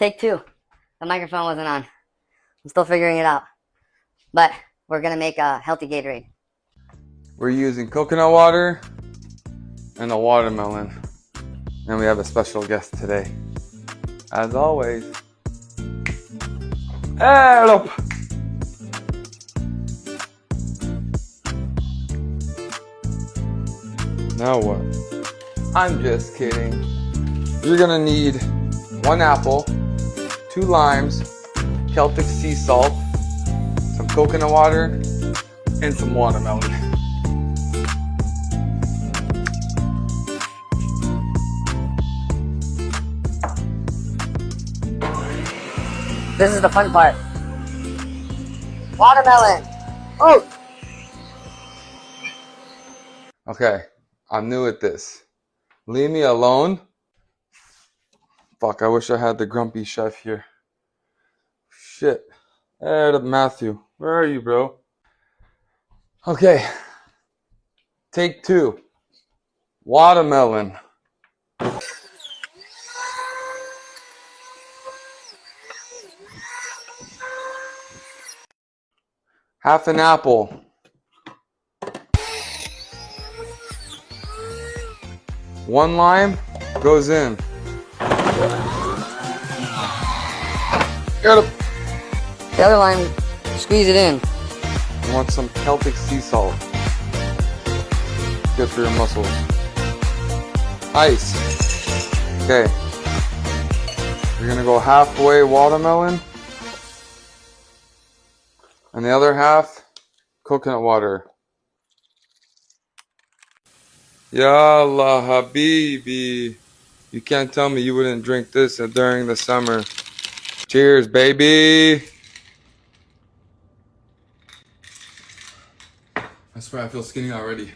Take two. The microphone wasn't on. I'm still figuring it out. But we're gonna make a healthy Gatorade. We're using coconut water and a watermelon. And we have a special guest today. As always. Help! Now what? I'm just kidding. You're gonna need 1 apple, 2 limes, Celtic sea salt, some coconut water, and some watermelon. This is the fun part. Watermelon! Oh! Okay, I'm new at this. Leave me alone. Fuck, I wish I had the grumpy chef here. Shit. Hey, Matthew. Where are you, bro? Okay. Take 2. Watermelon. Half an apple. 1 lime goes in. Get it. The other line, squeeze it in. You want some Celtic sea salt. Good for your muscles. Ice. Okay. We're gonna go halfway watermelon. And the other half, coconut water. Yalla habibi. You can't tell me you wouldn't drink this during the summer. Cheers, baby. I swear I feel skinny already.